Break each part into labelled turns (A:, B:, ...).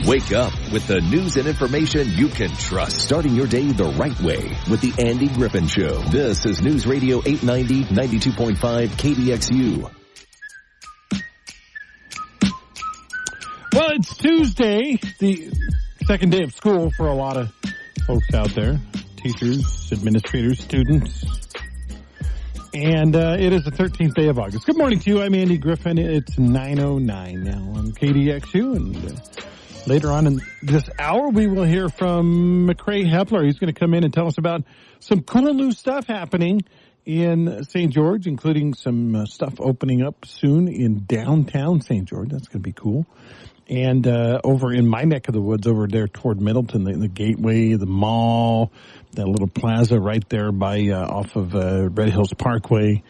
A: Wake up with the news and information you can trust. Starting your day the right way with the Andy Griffin Show. This is News Radio 890, 92.5 KDXU.
B: Well, it's Tuesday, the second day of school for a lot of folks out there. Teachers, administrators, students. And it is the 13th day of August. Good morning to you. I'm Andy Griffin. It's 9:09 now on KDXU. And later on in this hour, we will hear from Macrae Heppler. He's going to come in and tell us about some cool new stuff happening in St. George, including some stuff opening up soon in downtown St. George. That's going to be cool. And over in my neck of the woods, over there toward Middleton, the Gateway, the mall, that little plaza right there by off of Red Hills Parkway.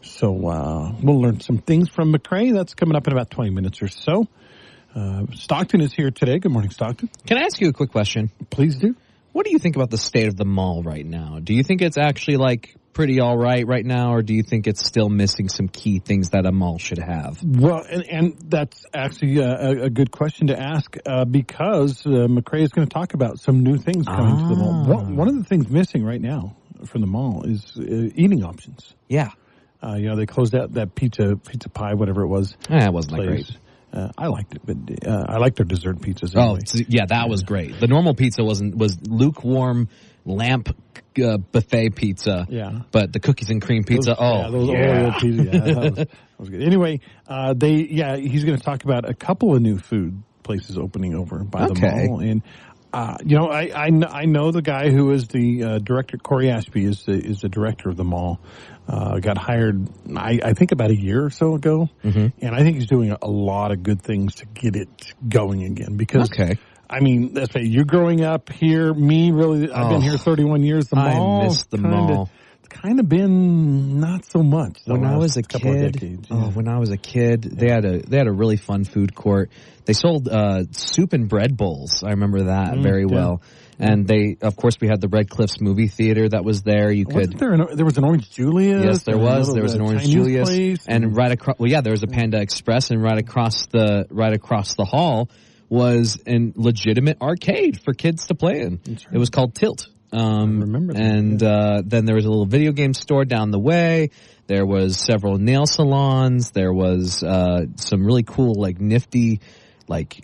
B: So we'll learn some things from Macrae. That's coming up in about 20 minutes or so. Stockton is here today. Good morning, Stockton.
C: Can I ask you a quick question?
B: Please do.
C: What do you think about the state of the mall right now? Do you think it's actually like pretty all right now, or do you think it's still missing some key things that a mall should have?
B: Well, and that's actually a good question to ask because Macrae is going to talk about some new things coming to the mall. One of the things missing right now from the mall is eating options.
C: Yeah.
B: They closed out that pizza pie, whatever it was.
C: It wasn't that great.
B: I liked it, but I liked their dessert pizzas anyway.
C: That was great. The normal pizza was lukewarm lamp buffet pizza.
B: Yeah.
C: But the cookies and cream pizza,
B: those Oreo pizza, that was good. Anyway, he's going to talk about a couple of new food places opening over by the mall. And I know the guy who is the director. Corey Ashby is the director of the mall. Got hired, I think, about a year or so ago, and I think he's doing a lot of good things to get it going again. Because, I mean, let's say you're growing up here. Me, really, I've been here 31 years. The mall,
C: I miss the mall.
B: It's kind of been not so much.
C: When I was a kid, they had a really fun food court. They sold soup and bread bowls. I remember that very well. And we had the Red Cliffs movie theater that was there.
B: There was an Orange Julius.
C: Yes, there was. There was an Orange Julius,
B: place.
C: And right across. Well, yeah, there was a Panda Express, and right across the hall was a legitimate arcade for kids to play in. Right. It was called Tilt.
B: I remember that.
C: And then there was a little video game store down the way. There was several nail salons. There was some really cool, nifty,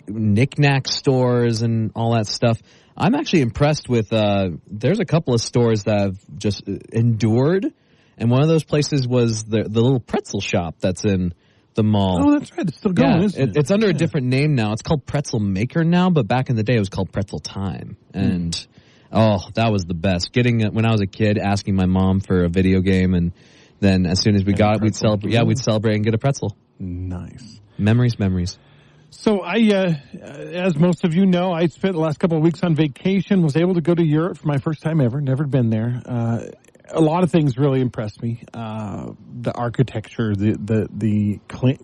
C: knick-knack stores and all that stuff. I'm actually impressed with, there's a couple of stores that have just endured, and one of those places was the little pretzel shop that's in the mall.
B: Oh, that's right. It's still going, isn't it?
C: It's under a different name now. It's called Pretzel Maker now, but back in the day it was called Pretzel Time. And, that was the best. When I was a kid, asking my mom for a video game, and then as soon as we got it, we'd celebrate. Yeah, we'd celebrate and get a pretzel.
B: Nice.
C: Memories.
B: So as most of you know, I spent the last couple of weeks on vacation, was able to go to Europe for my first time ever, never been there. A lot of things really impressed me. The architecture, the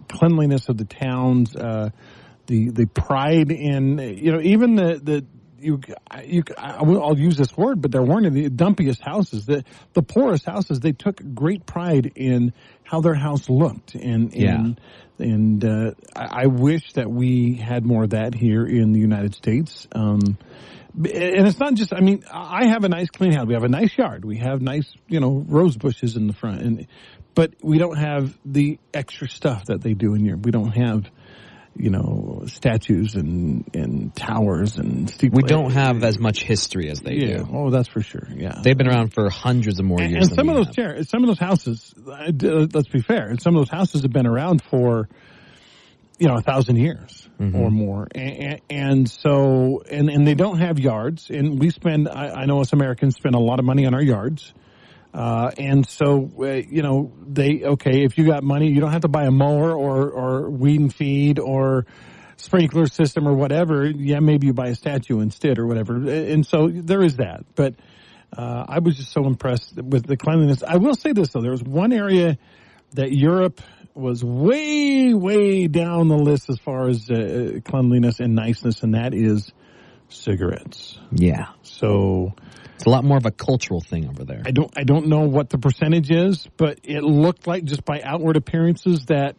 B: cleanliness of the towns, the pride in, even I'll use this word, but there weren't the dumpiest houses, the poorest houses. They took great pride in how their house looked, and I wish that we had more of that here in the United States. And it's not just, I have a nice clean house. We have a nice yard. We have nice, rose bushes in the front, but we don't have the extra stuff that they do in Europe. We don't have, statues and towers and steeples.
C: We don't have as much history as they do.
B: Oh, that's for sure. Yeah,
C: they've been around for hundreds of more years.
B: And some of those houses. Let's be fair. Some of those houses have been around for 1,000 years or more, and so they don't have yards. And we spend. I know us Americans spend a lot of money on our yards. And so, if you got money, you don't have to buy a mower or weed and feed or sprinkler system or whatever. Yeah, maybe you buy a statue instead or whatever. And so there is that. But I was just so impressed with the cleanliness. I will say this, though. There was one area that Europe was way, way down the list as far as cleanliness and niceness, and that is cigarettes.
C: Yeah.
B: So
C: it's a lot more of a cultural thing over there.
B: I don't know what the percentage is, but it looked like just by outward appearances that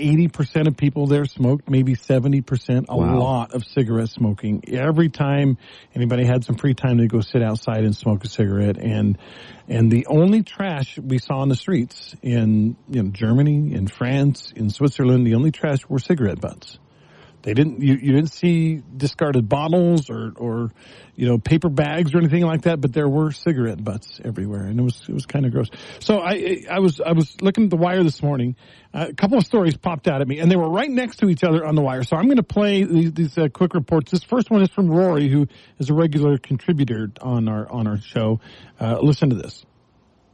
B: 80% of people there smoked, maybe 70%, a lot of cigarette smoking. Every time anybody had some free time, they'd go sit outside and smoke a cigarette. And the only trash we saw on the streets in Germany, in France, in Switzerland, the only trash were cigarette butts. They didn't. You didn't see discarded bottles or paper bags or anything like that. But there were cigarette butts everywhere, and it was kind of gross. So I was looking at the wire this morning. A couple of stories popped out at me, and they were right next to each other on the wire. So I'm going to play these quick reports. This first one is from Rory, who is a regular contributor on our show. Listen to this.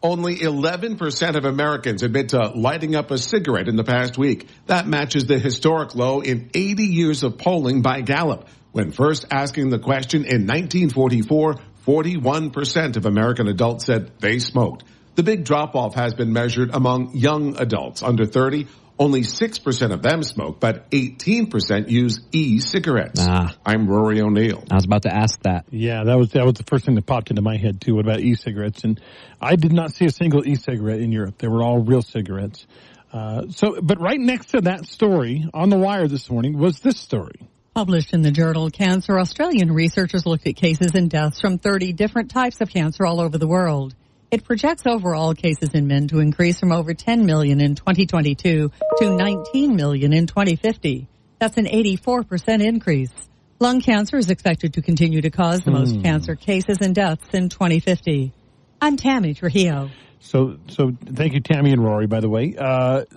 D: Only 11% of Americans admit to lighting up a cigarette in the past week. That matches the historic low in 80 years of polling by Gallup. When first asking the question in 1944, 41% of American adults said they smoked. The big drop-off has been measured among young adults under 30. Only 6% of them smoke, but 18% use e-cigarettes. I'm Rory O'Neill.
C: I was about to ask that.
B: Yeah, that was the first thing that popped into my head, too. What about e-cigarettes? And I did not see a single e-cigarette in Europe. They were all real cigarettes. But right next to that story on the wire this morning was this story.
E: Published in the journal Cancer, Australian researchers looked at cases and deaths from 30 different types of cancer all over the world. It projects overall cases in men to increase from over 10 million in 2022 to 19 million in 2050. That's an 84% increase. Lung cancer is expected to continue to cause the most cancer cases and deaths in 2050. I'm Tammy Trujillo.
B: So thank you, Tammy and Rory, by the way.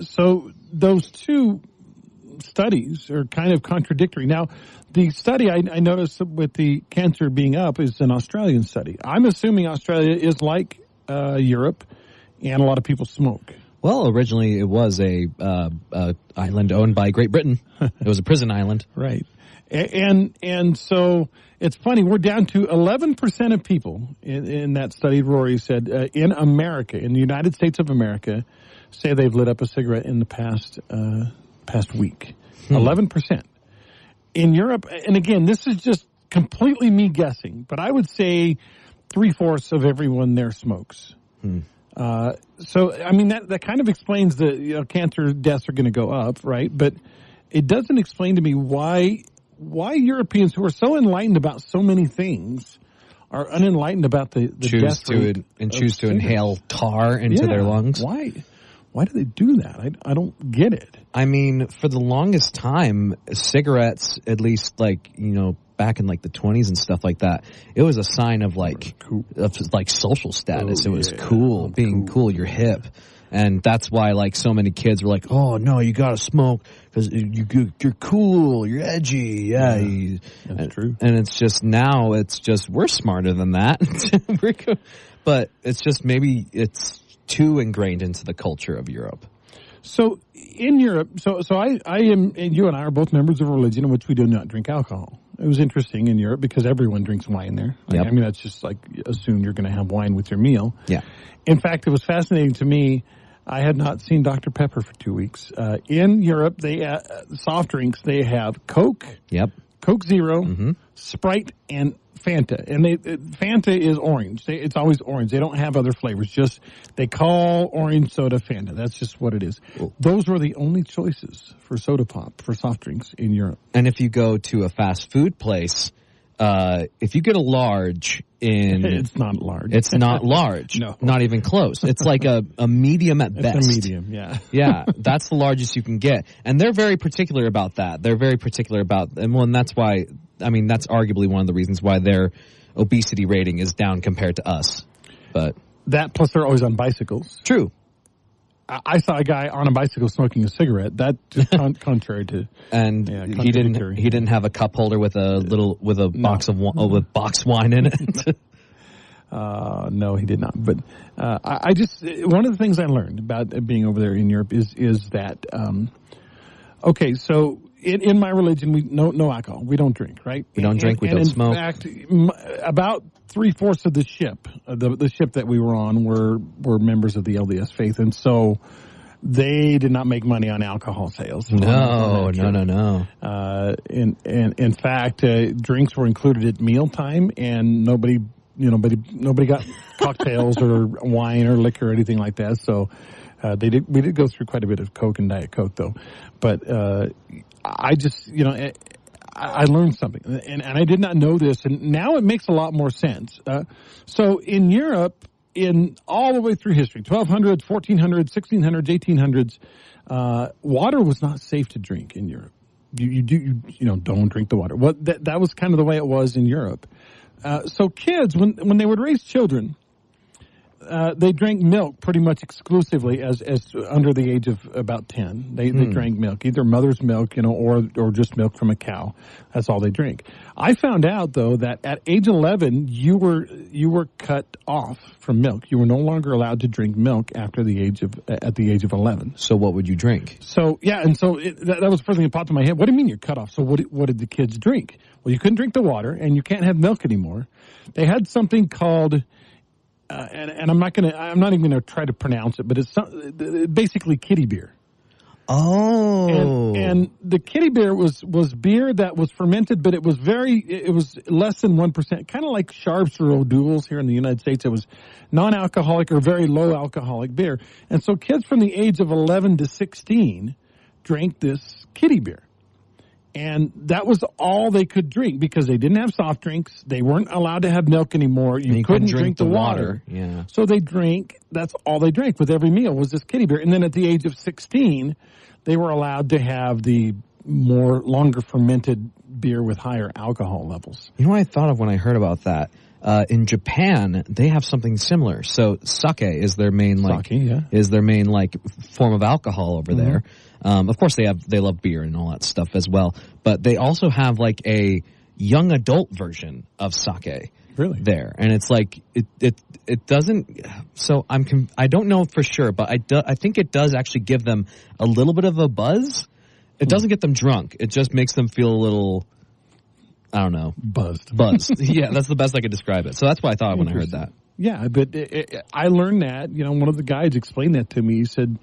B: So those two studies are kind of contradictory. Now, the study I noticed with the cancer being up is an Australian study. I'm assuming Australia is like Europe, and a lot of people smoke.
C: Well, originally it was a island owned by Great Britain. It was a prison island.
B: Right. And so it's funny, we're down to 11% of people in that study, Rory said, in America, in the United States of America, say they've lit up a cigarette in the past week. 11%. In Europe, and again, this is just completely me guessing, but I would say 3/4 of everyone there smokes. So, I mean, that kind of explains the cancer deaths are going to go up, right? But it doesn't explain to me why Europeans who are so enlightened about so many things are unenlightened about the death rate
C: and choose to inhale tar into their lungs.
B: Why do they do that? I don't get it.
C: I mean, for the longest time, cigarettes, at least back in the 20s and stuff like that, it was a sign of social status. It was cool, being cool, you're hip. And that's why so many kids were like, oh no, you gotta smoke because you're cool, you're edgy. Yeah,
B: that's true.
C: And it's just now, we're smarter than that. But it's just maybe it's too ingrained into the culture of Europe.
B: So in Europe, so I am, and you and I are both members of a religion in which we do not drink alcohol. It was interesting in Europe because everyone drinks wine there.
C: Yep.
B: I mean, that's just assume you're going to have wine with your meal.
C: Yeah.
B: In fact, it was fascinating to me. I had not seen Dr. Pepper for 2 weeks. In Europe, they soft drinks, they have Coke, Coke Zero, Sprite, and Fanta. And Fanta is orange. It's always orange. They don't have other flavors. Just they call orange soda Fanta. That's just what it is. Cool. Those were the only choices for soda pop, for soft drinks in Europe.
C: And if you go to a fast food place, if you get a large
B: it's not large.
C: It's not large.
B: No.
C: Not even close. It's like a medium at best.
B: It's a medium, yeah.
C: Yeah, that's the largest you can get. And they're very particular about that. They're very particular about, and that's why, that's arguably one of the reasons why their obesity rating is down compared to us. But
B: that plus they're always on bicycles.
C: True.
B: I saw a guy on a bicycle smoking a cigarette. That just contrary to,
C: and he didn't have a cup holder with a box of with box wine in it.
B: No, he did not. But I just one of the things I learned about being over there in Europe is that okay, so in my religion we no alcohol. We don't drink, right?
C: We don't drink. We don't smoke.
B: In fact, about 3/4 of the ship, the ship that we were on, were members of the LDS faith, and so they did not make money on alcohol sales.
C: No.
B: In fact, drinks were included at mealtime, and nobody nobody got cocktails or wine or liquor or anything like that. So we did go through quite a bit of Coke and Diet Coke though. But I just I learned something, and I did not know this, and now it makes a lot more sense. So in Europe, in all the way through history, 1200s, 1400s, 1600s, 1800s, water was not safe to drink in Europe. You don't drink the water. That was kind of the way it was in Europe. So kids, when they would raise children, they drank milk pretty much exclusively as under the age of about 10. They drank milk, either mother's milk, or just milk from a cow. That's all they drink. I found out though that at age 11 you were cut off from milk. You were no longer allowed to drink milk at the age of 11.
C: So what would you drink?
B: So yeah, and so that was the first thing that popped in my head. What do you mean you're cut off? So what did the kids drink? Well, you couldn't drink the water, and you can't have milk anymore. They had something called and I'm not even gonna try to pronounce it, but it's basically kiddie beer.
C: Oh.
B: And the kiddie beer was beer that was fermented, but it was less than 1%, kind of like Sharps or O'Doul's here in the United States. It was non-alcoholic or very low alcoholic beer. And so kids from the age of 11 to 16 drank this kiddie beer. And that was all they could drink because they didn't have soft drinks. They weren't allowed to have milk anymore. You couldn't drink the water.
C: Yeah.
B: So that's all they drank with every meal was this kiddie beer. And then at the age of 16, they were allowed to have the longer fermented beer with higher alcohol levels.
C: You know what I thought of when I heard about that? In Japan, they have something similar. So sake is their main form of alcohol over there. Of course, they love beer and all that stuff as well. But they also have like a young adult version of sake.
B: Really?
C: There, and it's like it doesn't. So I don't know for sure, but I think it does actually give them a little bit of a buzz. It doesn't get them drunk. It just makes them feel a little, I don't know,
B: buzzed.
C: Yeah, that's the best I could describe it. So that's what I thought when I heard that.
B: Yeah, but I learned that. One of the guides explained that to me. He said,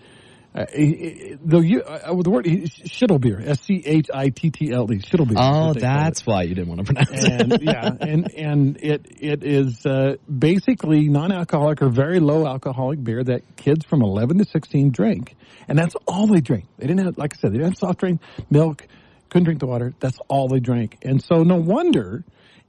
B: the word shittle beer, SCHITTLE, shittle beer.
C: Oh, that's why you didn't want to pronounce it.
B: Yeah, and it is basically non-alcoholic or very low alcoholic beer that kids from 11 to 16 drank, and that's all they drank. They didn't have, like I said, they didn't have soft drink, milk, couldn't drink the water. That's all they drank, and so no wonder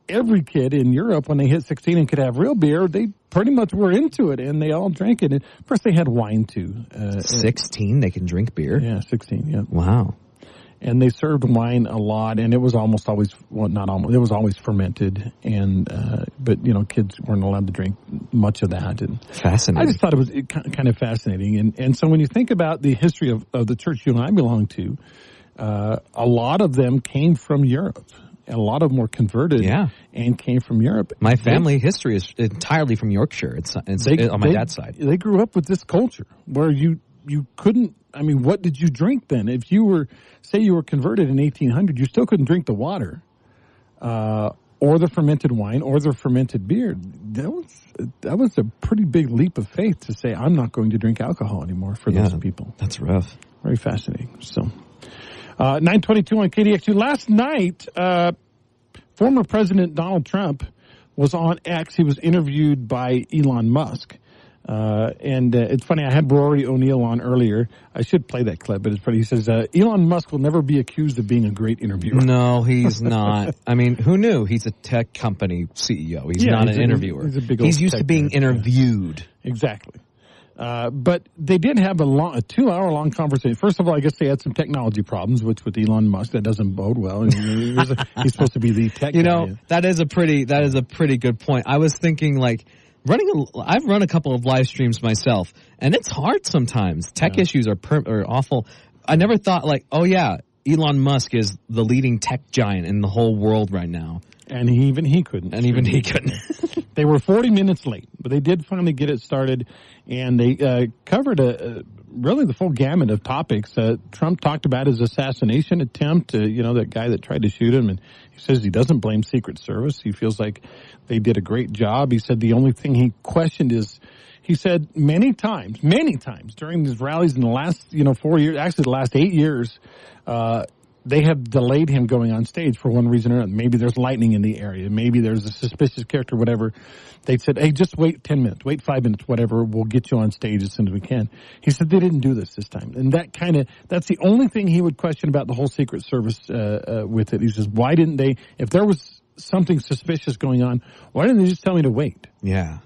B: every kid in Europe, when they hit 16 and could have real beer, they pretty much were into it, and they all drank it. And of course, they had wine, too.
C: 16? They can drink beer?
B: Yeah, 16, yeah.
C: Wow.
B: And they served wine a lot, and it was almost always, well, not almost, it was always fermented. And but, kids weren't allowed to drink much of that. And
C: fascinating.
B: I just thought it was kind of fascinating. And so when you think about the history of the church you and I belong to, a lot of them came from Europe. A lot of them were converted and came from Europe.
C: My family history is entirely from Yorkshire. It's on my dad's side.
B: They grew up with this culture where you couldn't, what did you drink then? If you were converted in 1800, you still couldn't drink the water or the fermented wine or the fermented beer. That was a pretty big leap of faith to say, I'm not going to drink alcohol anymore for those people.
C: That's rough.
B: Very fascinating. So... 922 on KDXU. Last night, former President Donald Trump was on X. He was interviewed by Elon Musk. And it's funny, I had Rory O'Neill on earlier. I should play that clip, but it's funny. He says, Elon Musk will never be accused of being a great interviewer.
C: No, he's not. Who knew? He's a tech company CEO. He's not an interviewer. He's used to being interviewed.
B: Exactly. But they did have a 2-hour-long conversation. First of all, I guess they had some technology problems, which with Elon Musk, that doesn't bode well. He's supposed to be the tech guy.
C: That is a pretty good point. I was thinking, like, I've run a couple of live streams myself, and it's hard sometimes. Tech issues are awful. I never thought, like, oh yeah, Elon Musk is the leading tech giant in the whole world right now.
B: And even he couldn't. They were 40 minutes late, but they did finally get it started, and they covered really the full gamut of topics. Trump talked about his assassination attempt, that guy that tried to shoot him, and he says he doesn't blame Secret Service. He feels like they did a great job. He said the only thing he questioned is, he said many times during these rallies in the last 4 years, actually the last 8 years, they have delayed him going on stage for one reason or another. Maybe there's lightning in the area. Maybe there's a suspicious character, whatever. They said, hey, just wait 10 minutes, wait 5 minutes, whatever. We'll get you on stage as soon as we can. He said they didn't do this time. And that's the only thing he would question about the whole Secret Service with it. He says, why didn't they, if there was something suspicious going on, why didn't they just tell me to wait?
C: Yeah.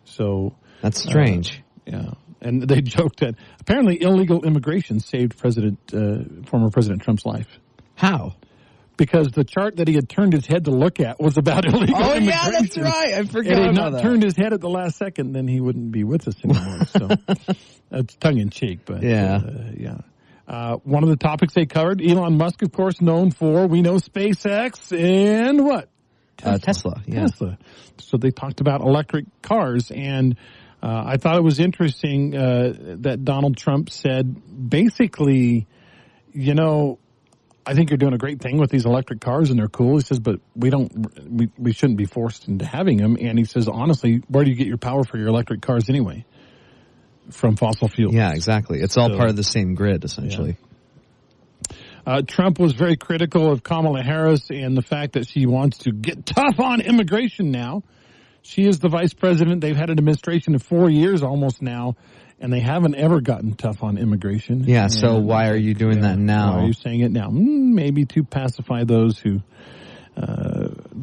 B: So.
C: That's strange.
B: Yeah. And they joked that apparently illegal immigration saved former President Trump's life.
C: How?
B: Because the chart that he had turned his head to look at was about illegal immigration.
C: Yeah, that's right. I forgot
B: about that. If he
C: had
B: not turned his head at the last second, then he wouldn't be with us anymore. So that's tongue-in-cheek. But yeah. One of the topics they covered, Elon Musk, of course, known for, we know SpaceX and what?
C: Tesla. Yeah.
B: Tesla. So they talked about electric cars, and I thought it was interesting that Donald Trump said, basically, I think you're doing a great thing with these electric cars, and they're cool. He says, but we shouldn't be forced into having them. And he says, honestly, where do you get your power for your electric cars anyway? From fossil fuels.
C: Yeah, exactly. It's all part of the same grid, essentially.
B: Yeah. Trump was very critical of Kamala Harris and the fact that she wants to get tough on immigration now. She is the vice president. They've had an administration of 4 years almost now, and they haven't ever gotten tough on immigration.
C: Yeah, so why are you doing that now?
B: Why are you saying it now? Maybe to pacify those who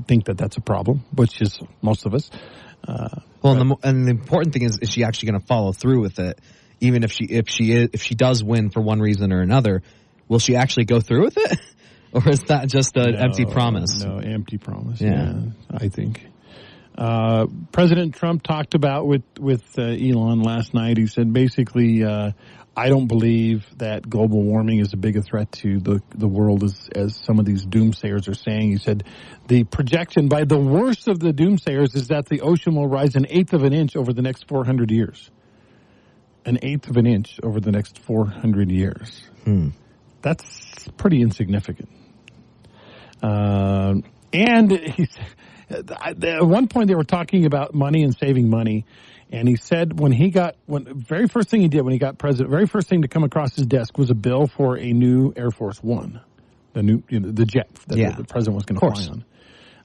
B: think that that's a problem, which is most of us.
C: And the important thing is she actually going to follow through with it? Even if she does win for one reason or another, will she actually go through with it? Or is that just an empty promise?
B: No, empty promise. Yeah, I think. President Trump talked about with Elon last night. He said basically, I don't believe that global warming is as big a threat to the world as some of these doomsayers are saying. He said the projection by the worst of the doomsayers is that the ocean will rise 1/8 of an inch over the next 400 years. 1/8 of an inch over the next 400 years. That's pretty insignificant. And he said, at one point they were talking about money and saving money, and he said very first thing he did when he got president, very first thing to come across his desk was a bill for a new Air Force One, the jet that the president was going to fly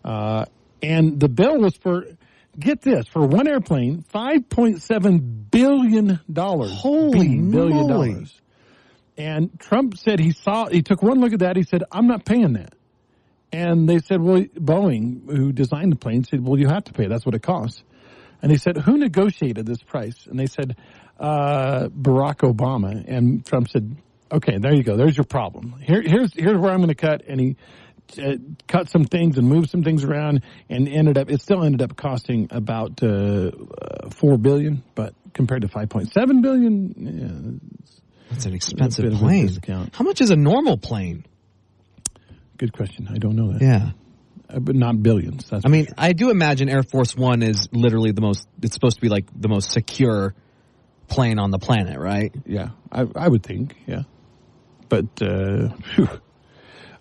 B: on. And the bill was for, get this, for one airplane, $5.7 billion.
C: Holy moly.
B: And Trump said he took one look at that. He said, I'm not paying that. And they said, well, Boeing, who designed the plane, said, well, you have to pay. That's what it costs. And he said, who negotiated this price? And they said, Barack Obama. And Trump said, okay, there you go. There's your problem. Here's where I'm going to cut. And he cut some things and moved some things around, and it still ended up costing about $4 billion. But compared to $5.7 billion,
C: that's an expensive plane. How much is a normal plane?
B: Good question. I don't know that.
C: Yeah.
B: But not billions.
C: I do imagine Air Force One is literally it's supposed to be like the most secure plane on the planet, right?
B: Yeah. I would think, yeah. But,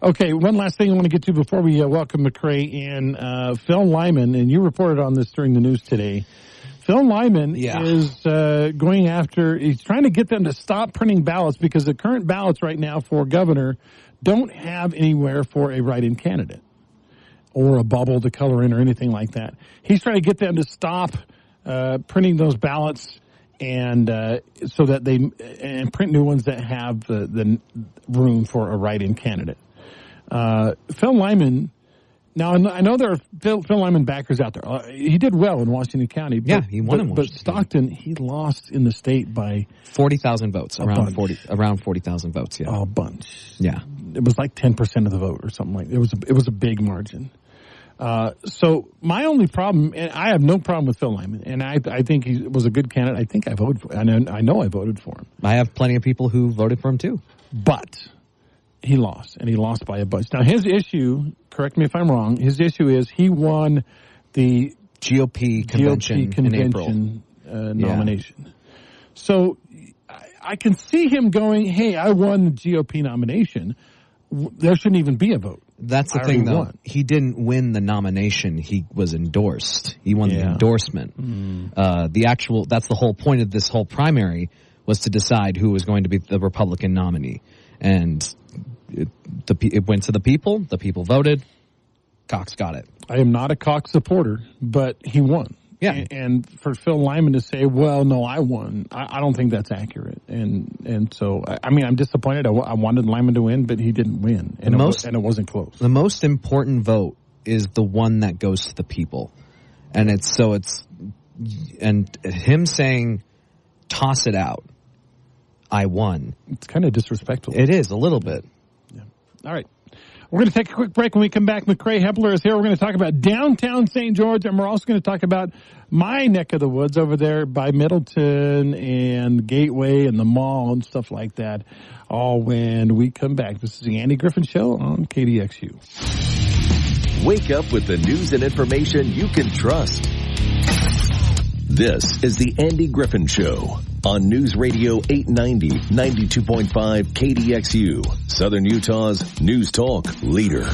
B: okay, one last thing I want to get to before we welcome Macrae in. Phil Lyman, and you reported on this during the news today. Phil Lyman is going after, he's trying to get them to stop printing ballots because the current ballots right now for governor don't have anywhere for a write-in candidate or a bubble to color in or anything like that. He's trying to get them to stop printing those ballots and so that they print new ones that have the room for a write-in candidate. Phil Lyman. Now, I know there are Phil Lyman backers out there. He did well in Washington County. But,
C: he won in Washington.
B: But Stockton, he lost in the state by
C: 40,000 votes, around 40,000 votes. Yeah,
B: a bunch.
C: Yeah,
B: it was like 10% of the vote or something like that. It was a big margin. So my only problem, and I have no problem with Phil Lyman, and I think he was a good candidate. I think I voted for, and I know I voted for him.
C: I have plenty of people who voted for him too,
B: but he lost, and he lost by a bunch. Now his issue, correct me if I'm wrong, his issue is he won the
C: GOP convention in April
B: nomination. So I can see him going, hey, I won the GOP nomination. There shouldn't even be a vote.
C: That's the thing, though. He didn't win the nomination. He was endorsed. He won the endorsement. That's the whole point of this whole primary, was to decide who was going to be the Republican nominee. And it went to the people. The people voted. Cox got it.
B: I am not a Cox supporter, but he won.
C: Yeah.
B: And for Phil Lyman to say, well, no, I won, I don't think that's accurate. And so, I mean, I'm disappointed. I wanted Lyman to win, but he didn't win. And it wasn't close.
C: The most important vote is the one that goes to the people. And and him saying, toss it out, I won.
B: It's kind of disrespectful.
C: It is, a little bit.
B: Yeah. All right. We're going to take a quick break. When we come back, Macrae Heppler is here. We're going to talk about downtown St. George, and we're also going to talk about my neck of the woods over there by Middleton and Gateway and the mall and stuff like that, all when we come back. This is the Andy Griffin Show on KDXU.
A: Wake up with the news and information you can trust. This is the Andy Griffin Show on News Radio 890, 92.5 KDXU, Southern Utah's News Talk leader.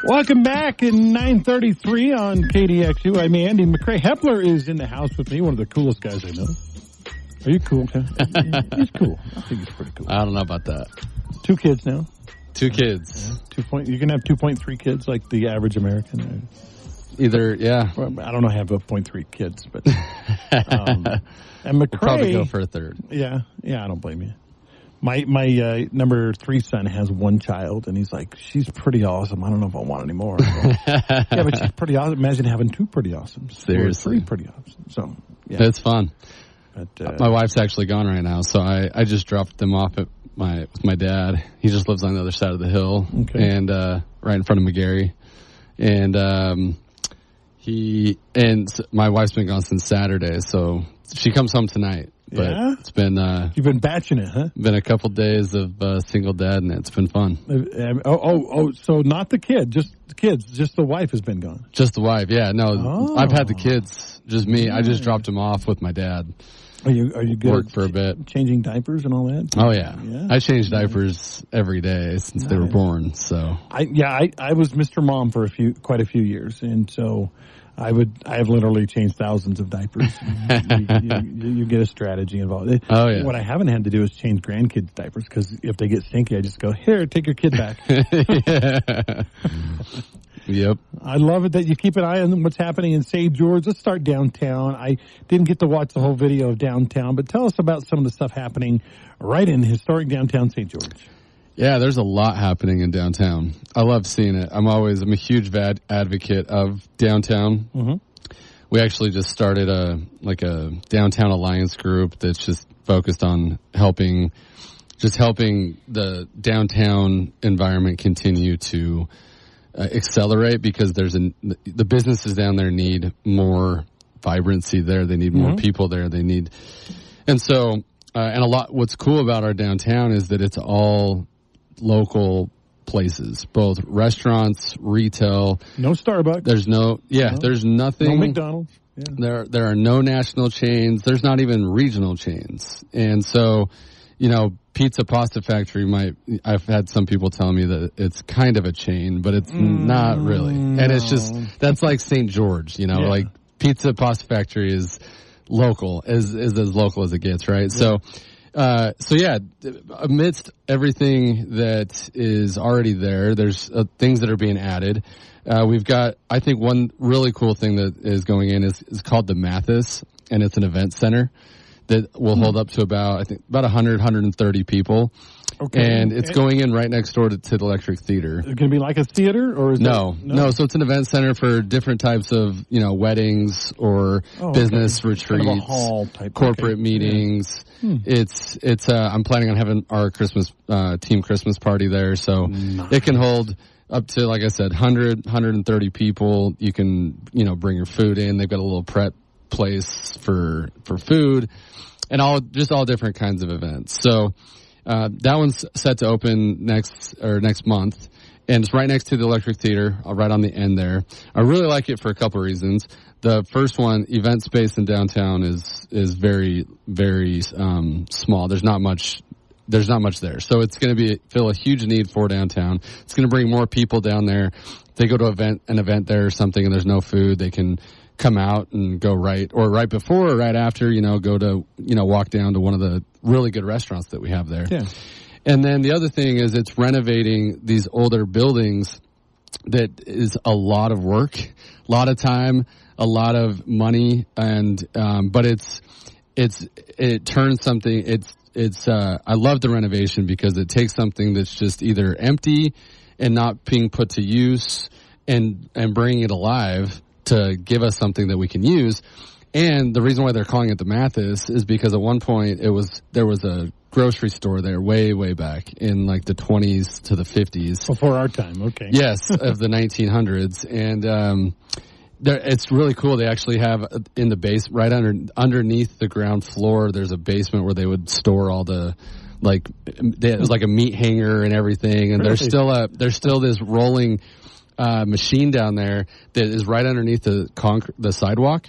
B: Welcome back in 9:33 on KDXU. I'm Andy. Macrae Heppler is in the house with me, one of the coolest guys I know. Are you cool? He's cool. I think he's pretty cool.
F: I don't know about that.
B: 2 kids now.
F: 2 kids.
B: Yeah, you can have 2.3 kids like the average American.
F: Either, yeah.
B: Well, I don't know. I have 0.3 kids, but and Macrae
F: we'll probably go for a third.
B: Yeah. I don't blame you. My number 3 son has 1 child, and he's like, she's pretty awesome. I don't know if I want any more. Yeah, but she's pretty awesome. Imagine having 2 pretty awesome.
F: Seriously.
B: 3 pretty awesome. So yeah,
F: it's fun.
B: But,
F: my wife's actually gone right now, so I just dropped them off at with my dad. He just lives on the other side of the hill, and right in front of McGarry, and my wife's been gone since Saturday, so she comes home tonight. But it's been
B: you've been batching it, huh?
F: Been a couple days of single dad, and it's been fun.
B: So not the kid, just the kids, just the wife has been gone.
F: Just the wife, yeah. No, I've had the kids, just me. I just dropped them off with my dad.
B: Are you good?
F: Worked for a bit,
B: changing diapers and all that.
F: Oh yeah. I change diapers every day since they were born. So
B: I was Mr. Mom for quite a few years, and so I have literally changed thousands of diapers. you get a strategy involved.
F: Oh yeah.
B: What I haven't had to do is change grandkids' diapers, because if they get stinky, I just go, here, take your kid back.
F: Yep.
B: I love it that you keep an eye on what's happening in St. George. Let's start downtown. I didn't get to watch the whole video of downtown, but tell us about some of the stuff happening right in historic downtown St. George.
F: Yeah, there's a lot happening in downtown. I love seeing it. I'm a huge advocate of downtown. Mm-hmm. We actually just started a downtown alliance group that's just focused on helping the downtown environment continue to accelerate, because the businesses down there need more vibrancy there. They need more people there. And what's cool about our downtown is that it's all local places, both restaurants, retail.
B: No Starbucks.
F: There's nothing.
B: No McDonald's.
F: Yeah. There are no national chains. There's not even regional chains. And so, Pizza Pasta Factory I've had some people tell me that it's kind of a chain, but it's not really. No. And it's just, that's like St. George, like Pizza Pasta Factory is local, is as local as it gets, right? Yeah. So amidst everything that is already there, there's things that are being added. We've got, I think one really cool thing that is going in is called the Mathis, and it's an event center that will hold up to about 100, 130 people. Okay. And it's going in right next door to the Electric Theater.
B: Is it going to be like a theater, or is
F: No. So it's an event center for different types of, weddings or business retreats,
B: kind of a hall type,
F: corporate meetings. Yeah. It's I'm planning on having our Christmas team Christmas party there, so it can hold up to, like I said, 100, 130 people. You can, bring your food in. They've got a little prep place for food, and all different kinds of events. So that one's set to open next month, and it's right next to the Electric Theater, right on the end there. I really like it for a couple of reasons. The first one, event space in downtown is very, very small. There's not much there, so it's going to fill a huge need for downtown. It's going to bring more people down there. If they go to an event there or something, and there's no food, they can come out and go right before or right after, go to, walk down to one of the really good restaurants that we have there.
B: Yeah.
F: And then the other thing is it's renovating these older buildings that is a lot of work, a lot of time, a lot of money, and but it turns something. I love the renovation because it takes something that's just either empty and not being put to use and bringing it alive to give us something that we can use. And the reason why they're calling it the Mathis is because at one point there was a grocery store there way, way back in like the 20s to the 50s.
B: Before our time, okay.
F: Yes, of the 1900s. And it's really cool. They actually have in the base, right underneath the ground floor, there's a basement where they would store all the, it was like a meat hanger and everything. And
B: Really?
F: there's still this rolling machine down there that is right underneath the sidewalk.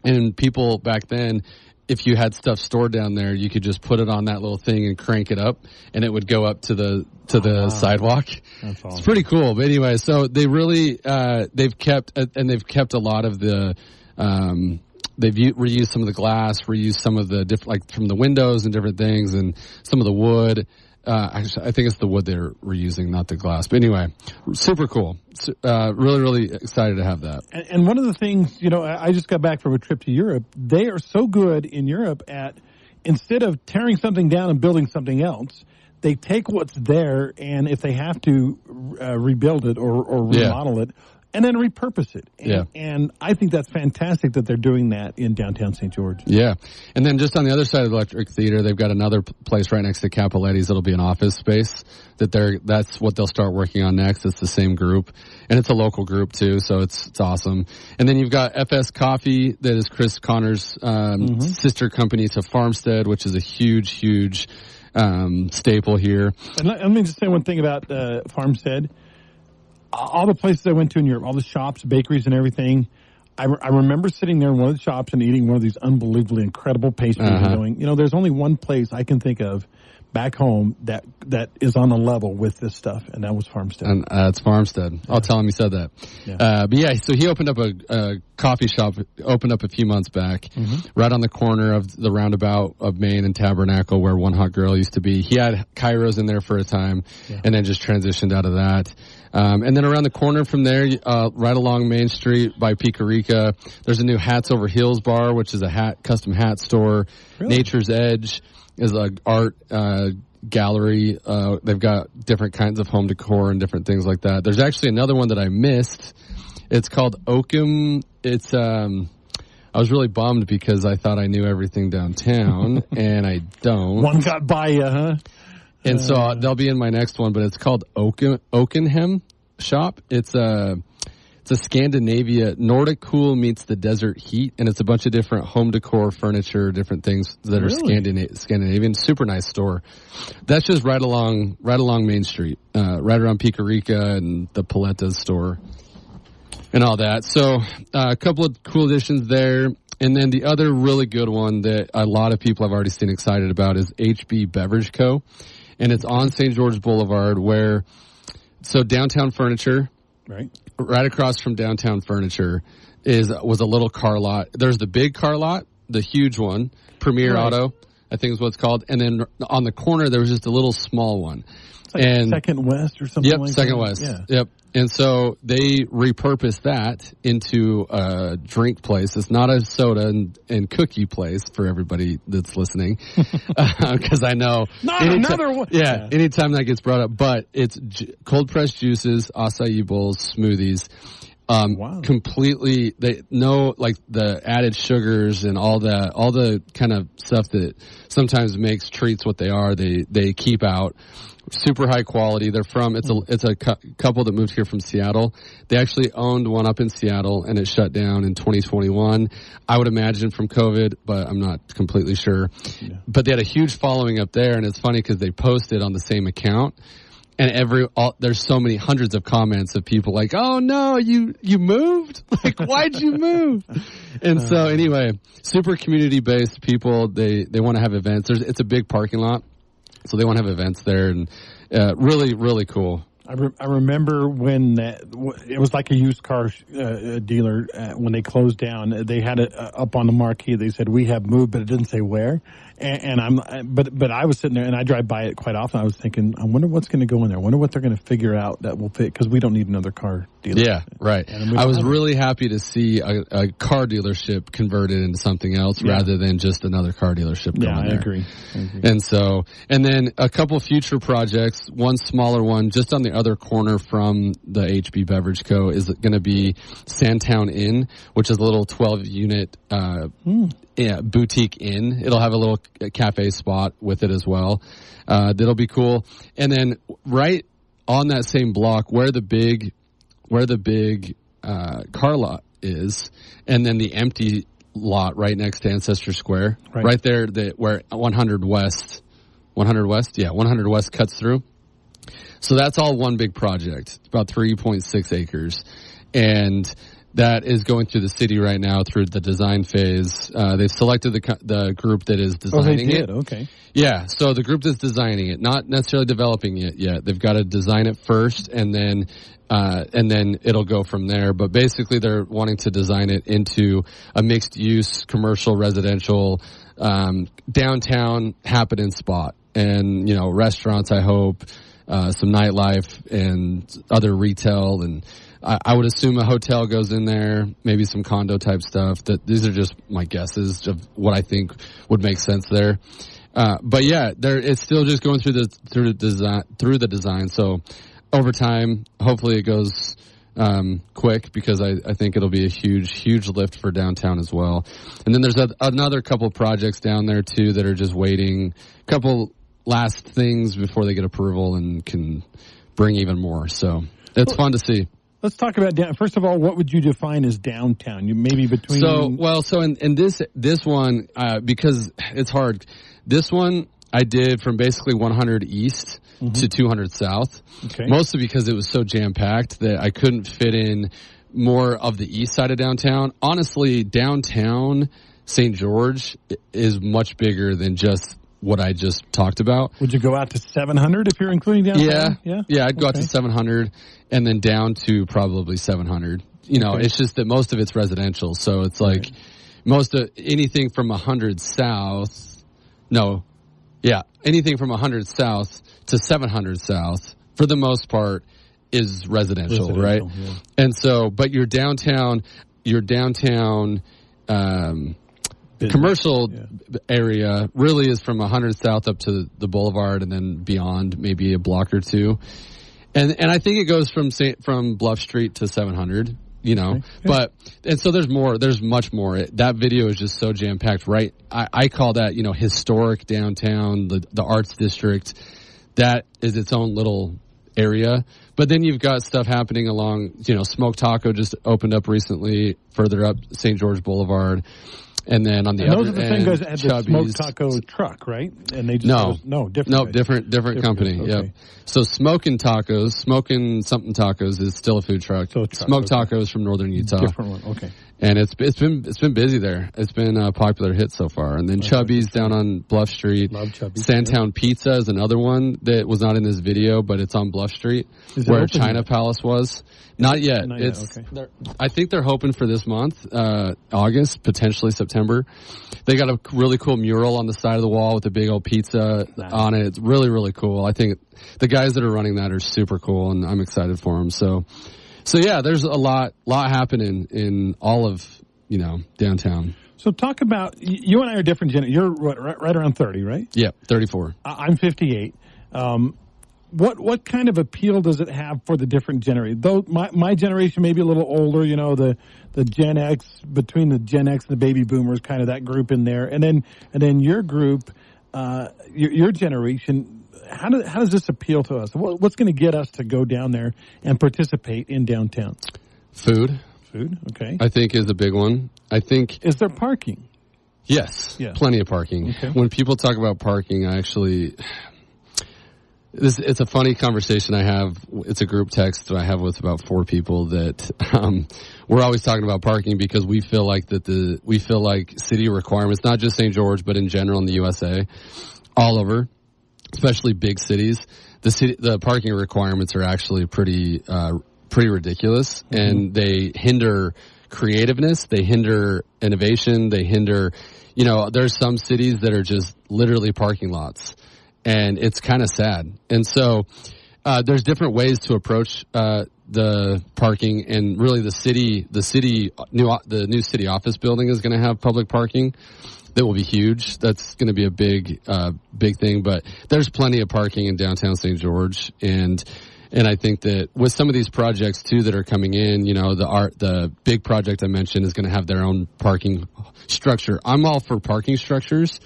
F: And people back then, if you had stuff stored down there, you could just put it on that little thing and crank it up, and it would go up to the sidewalk.
B: That's awesome.
F: It's pretty cool. But anyway, so they really they've kept a lot of the they've reused some of the glass, reused some of the like from the windows and different things, and some of the wood. Actually, I think it's the wood they're reusing, not the glass. But anyway, super cool. Really, really excited to have that.
B: And one of the things, I just got back from a trip to Europe. They are so good in Europe at, instead of tearing something down and building something else, they take what's there, and if they have to rebuild it or remodel it, and then repurpose it. And I think that's fantastic that they're doing that in downtown St. George. Yeah.
F: And then just on the other side of the Electric Theater, they've got another place right next to Capoletti's that'll be an office space that's what they'll start working on next. It's the same group, and it's a local group too, so it's awesome. And then you've got FS Coffee, that is Chris Connor's sister company to Farmstead, which is a huge staple here.
B: And let me just say one thing about Farmstead. All the places I went to in Europe, all the shops, bakeries, and everything, I remember sitting there in one of the shops and eating one of these unbelievably incredible pastries and going, there's only one place I can think of back home that is on a level with this stuff, and that was Farmstead.
F: And it's Farmstead. I'll tell him you said that. Yeah. So he opened up a coffee shop, a few months back, right on the corner of the roundabout of Main and Tabernacle, where One Hot Girl used to be. He had Kairos in there for a time, and then just transitioned out of that. And then around the corner from there, right along Main Street by Picarica, there's a new Hats Over Heels bar, which is a custom hat store. Really? Nature's Edge is an art gallery. They've got different kinds of home decor and different things like that. There's actually another one that I missed. It's called Oakham. It's I was really bummed because I thought I knew everything downtown, and I don't.
B: One got by you, huh?
F: And so they'll be in my next one, but it's called Oakenham Shop. It's a Scandinavia, Nordic cool meets the desert heat, and it's a bunch of different home decor, furniture, different things that are Scandinavian. Super nice store. That's just right along Main Street, right around Picarica and the Paletta's store and all that. So a couple of cool additions there. And then the other really good one that a lot of people have already seen excited about is HB Beverage Co. And it's on St. George Boulevard so Downtown Furniture, right across from Downtown Furniture was a little car lot. There's the big car lot, the huge one, Premier Auto, I think is what it's called. And then on the corner, there was just a little small one.
B: It's like Second West or something like that.
F: Second West. Yeah. Yep. And so they repurposed that into a drink place. It's not a soda and cookie place for everybody that's listening. Because I know.
B: Another one.
F: Yeah, anytime that gets brought up. But it's cold pressed juices, acai bowls, smoothies. Completely, the added sugars and all the kind of stuff that sometimes makes treats what they are, they keep out. Super high quality. They're from, it's a couple that moved here from Seattle. They actually owned one up in Seattle, and it shut down in 2021. I would imagine from COVID, but I'm not completely sure. Yeah. But they had a huge following up there, and it's funny because they posted on the same account. And there's so many hundreds of comments of people like, "Oh no, you moved? Like, why'd you move?" And so anyway, super community based people. They want to have events. It's a big parking lot, so they want to have events there, and really, really cool.
B: I remember when it was like a used car dealer when they closed down. They had it up on the marquee. They said we have moved, but it didn't say where. But I was sitting there and I drive by it quite often. I was thinking, I wonder what's going to go in there. I wonder what they're going to figure out that will fit, because we don't need another car dealer.
F: Yeah, right. I was really happy to see a car dealership converted into something else rather than just another car dealership going there.
B: I agree.
F: And then a couple future projects. One smaller one just on the other corner from the HB Beverage Co. is going to be Sandtown Inn, which is a little 12-unit boutique inn. It'll have a little cafe spot with it as well. That'll be cool. And then right on that same block where the big car lot is, and then the empty lot right next to Ancestor Square, right there, where 100 West cuts through. So that's all one big project. It's about 3.6 acres. And that is going through the city right now through the design phase. They've selected the group that is designing it.
B: Okay.
F: Yeah, so the group that's designing it, not necessarily developing it yet. They've got to design it first, and then it'll go from there. But basically, they're wanting to design it into a mixed-use, commercial, residential, downtown happening spot, and restaurants. I hope some nightlife and other retail, and I would assume a hotel goes in there, maybe some condo type stuff. These are just my guesses of what I think would make sense there. But yeah, it's still just going through the design. So over time, hopefully it goes quick, because I think it'll be a huge lift for downtown as well. And then there's another couple of projects down there too that are just waiting, a couple last things before they get approval and can bring even more. So it's fun to see.
B: Let's talk about first of all, what would you define as downtown? You maybe between
F: So in this one, because it's hard. This one I did from basically 100 East to 200 South. Okay. Mostly because it was so jam packed that I couldn't fit in more of the east side of downtown. Honestly, downtown St. George is much bigger than just what I just talked about.
B: Would you go out to 700 if you're including downtown?
F: Yeah, I'd go out to 700 and then down to probably 700. It's just that most of it's residential, so it's like most of anything from 100 south. Anything from 100 south to 700 south for the most part is residential, right? Yeah. And so, but your downtown commercial area really is from 100 south up to the boulevard and then beyond, maybe a block or two. And I think it goes from Bluff Street to 700, but, and so there's much more. That video is just so jam packed, right? I call that, historic downtown, the arts district. That is its own little area. But then you've got stuff happening along, Smoke Taco just opened up recently further up St. George Boulevard. And then on the other end,
B: those are the same guys that had the Smoke Taco truck, right? And they just different company. Okay.
F: Yep. So Smoking Something Tacos is still a food truck. Smoke Tacos from Northern Utah.
B: Different one. Okay.
F: And it's been busy there. It's been a popular hit so far. And then Chubby's down on Bluff Street.
B: Love Chubby's.
F: Sandtown Pizza is another one that was not in this video, but it's on Bluff Street where China
B: yet?
F: Palace was. Not yet.
B: Okay.
F: I think they're hoping for this month, August, potentially September. They got a really cool mural on the side of the wall with a big old pizza on it. It's really, really cool. I think the guys that are running that are super cool, and I'm excited for them. So yeah, there's a lot happening in all of, downtown.
B: So talk about, you and I are different. You're right around 30, right?
F: Yeah, 34.
B: I'm 58. What kind of appeal does it have for the different generation? Though my generation may be a little older, the Gen X, between the Gen X and the baby boomers, kind of that group in there. And then your group, your generation, how does this appeal to us? What's going to get us to go down there and participate in downtown?
F: Food,
B: okay.
F: I think is a big one.
B: Is there parking?
F: Yes, plenty of parking.
B: Okay. When
F: people talk about parking, it's a funny conversation I have. It's a group text that I have with about 4 people that we're always talking about parking because we feel like city requirements, not just St. George, but in general in the USA, all over, especially big cities, the parking requirements are actually pretty ridiculous, and they hinder creativeness, they hinder innovation, they hinder, there's some cities that are just literally parking lots, and it's kind of sad. And so there's different ways to approach the parking, and really the new city office building is going to have public parking. That will be huge. That's going to be a big thing, but there's plenty of parking in downtown St. George, and I think that with some of these projects too that are coming in, the big project I mentioned is going to have their own parking structure. I'm all for parking structures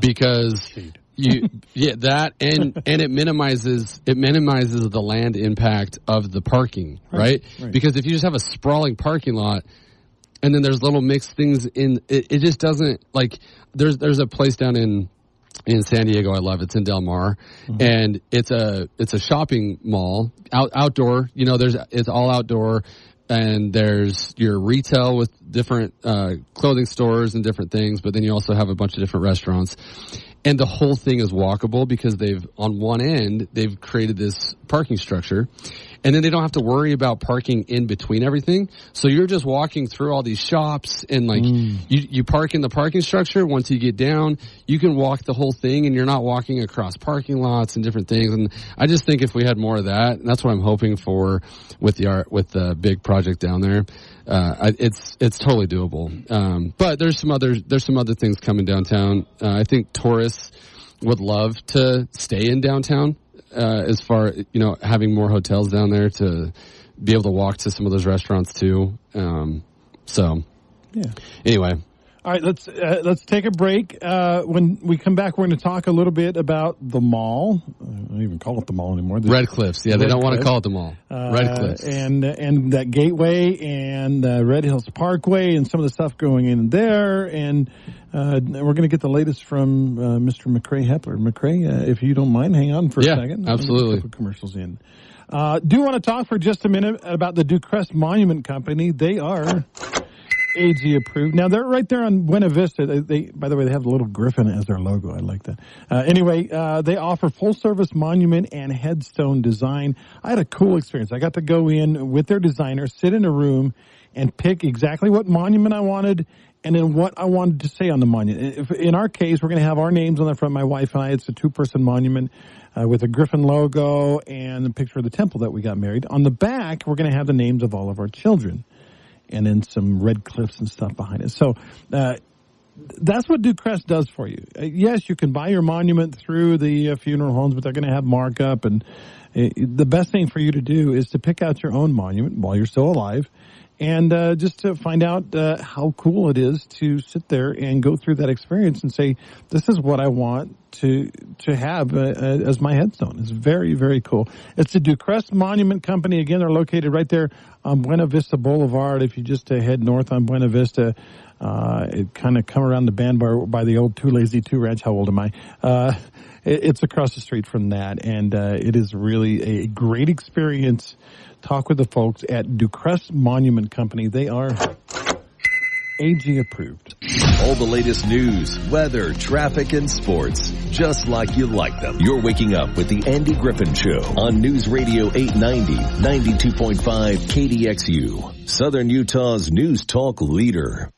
F: because that and it minimizes the land impact of the parking, right? Because if you just have a sprawling parking lot and then there's little mixed things in it just doesn't, like, there's a place down in San Diego I love. It's in Del Mar, and it's a shopping mall, outdoor. It's all outdoor, and there's your retail with different clothing stores and different things, but then you also have a bunch of different restaurants. And the whole thing is walkable because on one end, they've created this parking structure, and then they don't have to worry about parking in between everything. So you're just walking through all these shops, and you park in the parking structure. Once you get down, you can walk the whole thing, and you're not walking across parking lots and different things. And I just think if we had more of that, and that's what I'm hoping for with the big project down there. It's totally doable. But there's some other things coming downtown. I think tourists would love to stay in downtown, as far, having more hotels down there to be able to walk to some of those restaurants too. Anyway.
B: All right, let's take a break. When we come back, we're going to talk a little bit about the mall. I don't even call it the mall anymore.
F: Red Cliffs. Yeah, they don't want to call it the mall. Red Cliffs.
B: And that Gateway and Red Hills Parkway and some of the stuff going in there. And we're going to get the latest from Mr. Macrae Heppler. Macrae, if you don't mind, hang on for a second.
F: Absolutely.
B: A couple commercials in. Do want to talk for just a minute about the Ducrest Monument Company. They are AG approved. Now they're right there on Buena Vista. By the way, they have the little griffin as their logo. I like that. Anyway, they offer full service monument and headstone design. I had a cool experience. I got to go in with their designer, sit in a room, and pick exactly what monument I wanted, and then what I wanted to say on the monument. In our case, we're going to have our names on the front. My wife and I. It's a 2-person monument with a griffin logo and a picture of the temple that we got married. On the back, we're going to have the names of all of our children, and then some red cliffs and stuff behind it. So that's what Ducrest does for you. Yes, you can buy your monument through the funeral homes, but they're going to have markup. And the best thing for you to do is to pick out your own monument while you're still alive, and just to find out how cool it is to sit there and go through that experience and say, this is what I want to have as my headstone. It's very, very cool. It's the Ducrest Monument Company. Again, they're located right there on Buena Vista Boulevard. If you just head north on Buena Vista, it kind of come around the band bar by the old Too Lazy 2 Ranch. How old am I? It's across the street from that, and it is really a great experience. Talk with the folks at Ducrest Monument Company. They are AG approved.
A: All the latest news, weather, traffic, and sports, just like you like them. You're waking up with the Andy Griffin Show on News Radio 890, 92.5 KDXU, Southern Utah's news talk leader.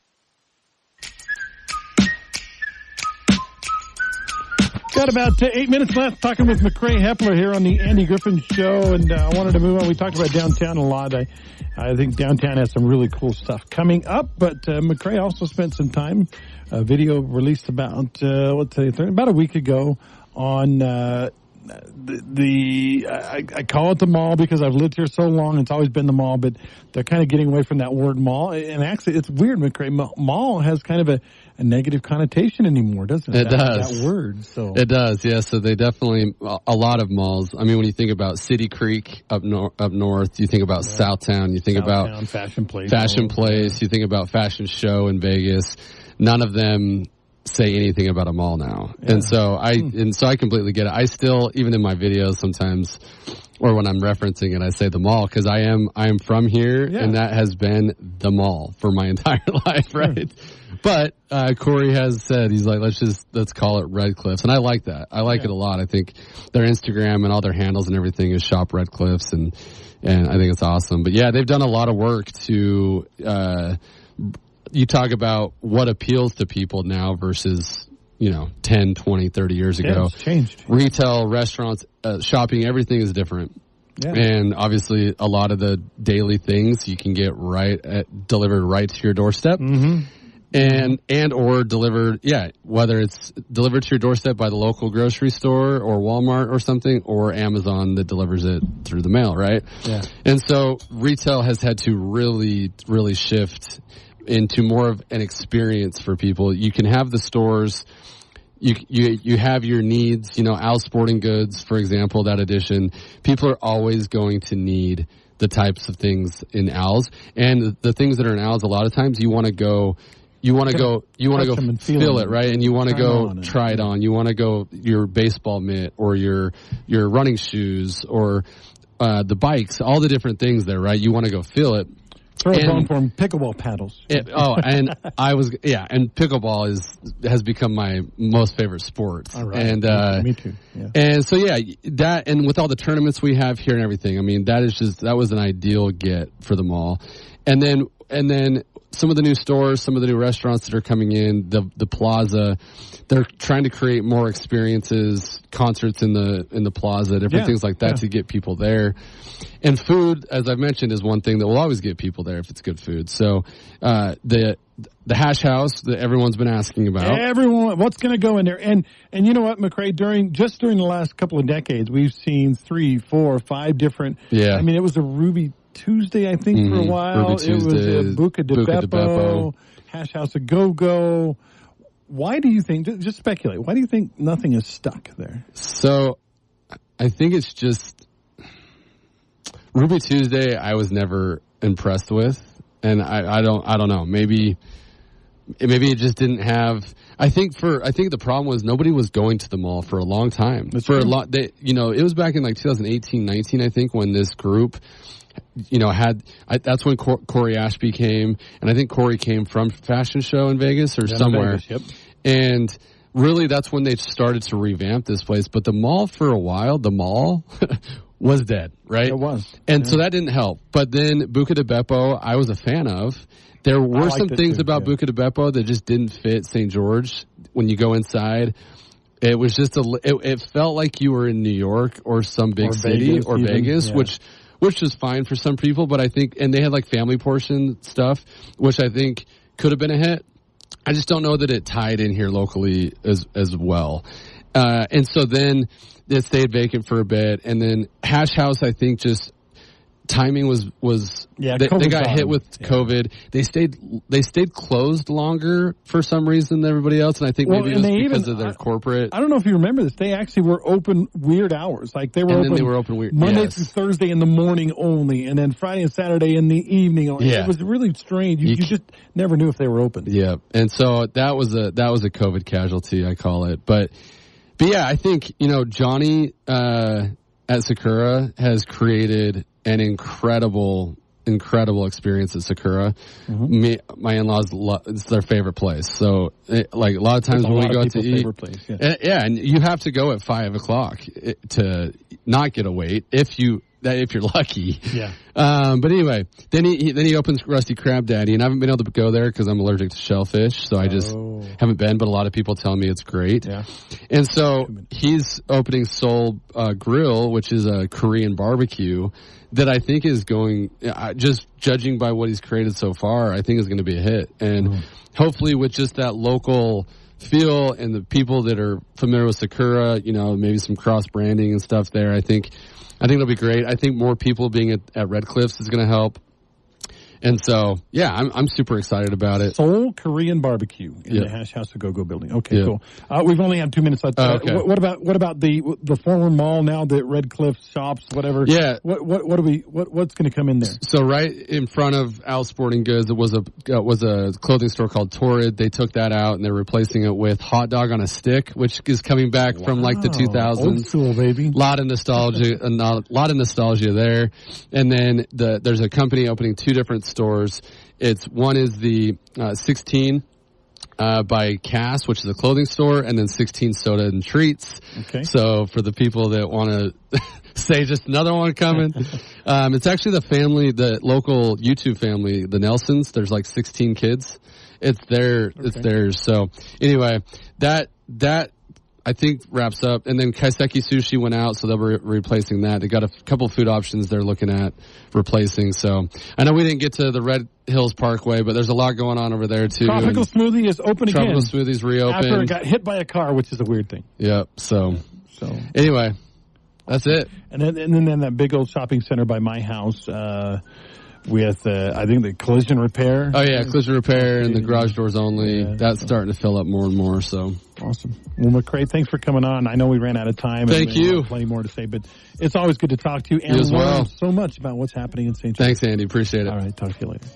B: Got about 8 minutes left talking with Macrae Heppler here on the Andy Griffin Show, and I wanted to move on. We talked about downtown a lot. I think downtown has some really cool stuff coming up, but Macrae also spent some time, a video released about, about a week ago on I call it the mall because I've lived here so long. It's always been the mall, but they're kind of getting away from that word mall. And actually, it's weird, Macrae. Mall has kind of a negative connotation anymore, doesn't it?
F: It does.
B: That word. So
F: it does, yeah. So they definitely, a lot of malls. I mean, when you think about City Creek up north, you think about Southtown, you think about
B: Fashion Place.
F: You think about Fashion Show in Vegas. None of them say anything about a mall now. Yeah. And so I completely get it. I still, even in my videos sometimes, or when I'm referencing it, I say the mall because I am from here, and that has been the mall for my entire life, right? But Corey has said, he's like, let's call it Red Cliffs, and I like that. I like it a lot. I think their Instagram and all their handles and everything is Shop Red Cliffs, and I think it's awesome. But yeah, they've done a lot of work to. You talk about what appeals to people now versus 10, 20, 30 years ago.
B: It's changed.
F: Retail, restaurants, shopping, everything is different. Yeah. And obviously a lot of the daily things you can get delivered right to your doorstep.
B: Mm-hmm.
F: And or delivered, whether it's delivered to your doorstep by the local grocery store or Walmart or something, or Amazon that delivers it through the mail, right?
B: Yeah.
F: And so retail has had to really, really shift into more of an experience for people. You can have the stores, you have your needs, Al Sporting Goods, for example, that edition. People are always going to need the types of things in Al's, and the things that are in Al's, a lot of times you want to go feel it, right? And you want to go try it on. You want to go your baseball mitt or your running shoes or the bikes, all the different things there, right? You want to go feel it.
B: Throw a bone for pickleball paddles.
F: And pickleball has become my most favorite sport.
B: All right.
F: And
B: me too. Yeah.
F: And so that, and with all the tournaments we have here and everything, I mean, that was an ideal get for the mall. And then some of the new stores, some of the new restaurants that are coming in, the plaza, they're trying to create more experiences, concerts in the plaza, different things like that to get people there. And food, as I've mentioned, is one thing that will always get people there if it's good food. So the hash house that everyone's been asking about.
B: Everyone, what's going to go in there? And you know what, Macrae, during the last couple of decades, we've seen 3, 4, 5 different.
F: Yeah.
B: I mean, it was a Ruby Tuesday, I think, for a while.
F: Ruby Tuesday,
B: it was Buca de Beppo, Hash House a Go-Go. Why do you think, just speculate, why do you think nothing is stuck there?
F: So I think it's just Ruby Tuesday I was never impressed with, and I don't know. Maybe it just didn't have. I think the problem was nobody was going to the mall for a long time. That's true. It was back in like 2018, 19, I think, when this group that's when Corey Ashby came, and I think Corey came from Fashion Show in Vegas or somewhere.
B: Vegas, yep.
F: And really that's when they started to revamp this place. But the mall for a while, was dead, right?
B: It was.
F: And so that didn't help. But then Buca de Beppo, I was a fan of. There were some things about Buca de Beppo that just didn't fit St. George. When you go inside, it was just it felt like you were in New York or some big city or Vegas, which was fine for some people, but I think, and they had like family portion stuff, which I think could have been a hit. I just don't know that it tied in here locally as well. And so then it stayed vacant for a bit, and then Hash House, I think, just timing was they got hit with COVID. They stayed closed longer for some reason than everybody else, and I think maybe it was because of their corporate.
B: I don't know if you remember this. They actually were open weird hours. Like they were open
F: weird
B: Monday through Thursday in the morning only, and then Friday and Saturday in the evening only. Yeah. It was really strange. You just never knew if they were open.
F: Yeah, and so that was a COVID casualty, I call it. But yeah, I think Johnny at Sakura has created an incredible experience at Sakura. Mm-hmm. My in-laws, it's their favorite place. So, a lot of times when we go to eat,
B: place,
F: and you have to go at 5:00 to not get a wait if you're lucky.
B: Yeah.
F: But anyway, then he opens Rusty Crab Daddy, and I haven't been able to go there because I'm allergic to shellfish, so I just haven't been. But a lot of people tell me it's great.
B: Yeah.
F: And so he's opening Seoul Grill, which is a Korean barbecue that I think is going, just judging by what he's created so far, I think is going to be a hit. And hopefully with just that local feel and the people that are familiar with Sakura, maybe some cross branding and stuff there, I think it'll be great. I think more people being at Red Cliffs is going to help. And so, yeah, I'm super excited about it.
B: Seoul Korean barbecue in the Hash House of Go-Go building. Okay, cool. We've only had 2 minutes left.
F: Okay.
B: What about the former mall now, the Red Cliff Shops, whatever?
F: Yeah.
B: What's going to come in there?
F: So right in front of Al Sporting Goods, it was a clothing store called Torrid. They took that out and they're replacing it with Hot Dog on a Stick, which is coming back from like the 2000s.
B: Old school, baby.
F: Lot of nostalgia there. And then there's a company opening 2 different stores. One is the 16 by Cass, which is a clothing store, and then 16 Soda and Treats.
B: Okay.
F: So for the people that want to say just another one coming, it's actually the local YouTube family, the Nelsons. There's like 16 kids. It's theirs. So anyway, that I think wraps up. And then Kaiseki Sushi went out, so they'll be replacing that. They got a couple food options they're looking at replacing. So I know we didn't get to the Red Hills Parkway, but there's a lot going on over there too.
B: Tropical Smoothie is open again.
F: Tropical Smoothie's reopened.
B: After it got hit by a car, which is a weird thing.
F: Yep. So anyway, that's it.
B: And then that big old shopping center by my house, with I think the collision repair.
F: Oh yeah, collision repair and the garage doors only. Yeah, that's starting to fill up more and more. So
B: awesome. Well, Macrae, thanks for coming on. I know we ran out of time.
F: Thank you.
B: Plenty more to say, but it's always good to talk to you and learn so much about what's happening in St. Joe.
F: Thanks, Andy. Appreciate it.
B: All right, talk to you later.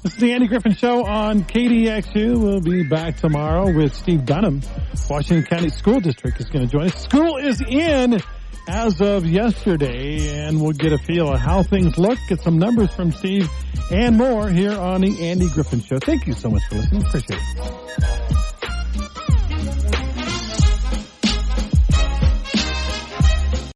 B: This is the Andy Griffin Show on KDXU. We'll be back tomorrow with Steve Dunham. Washington County School District is going to join us. School is in as of yesterday, and we'll get a feel of how things look, get some numbers from Steve, and more here on the Andy Griffin Show. Thank you so much for listening. Appreciate it.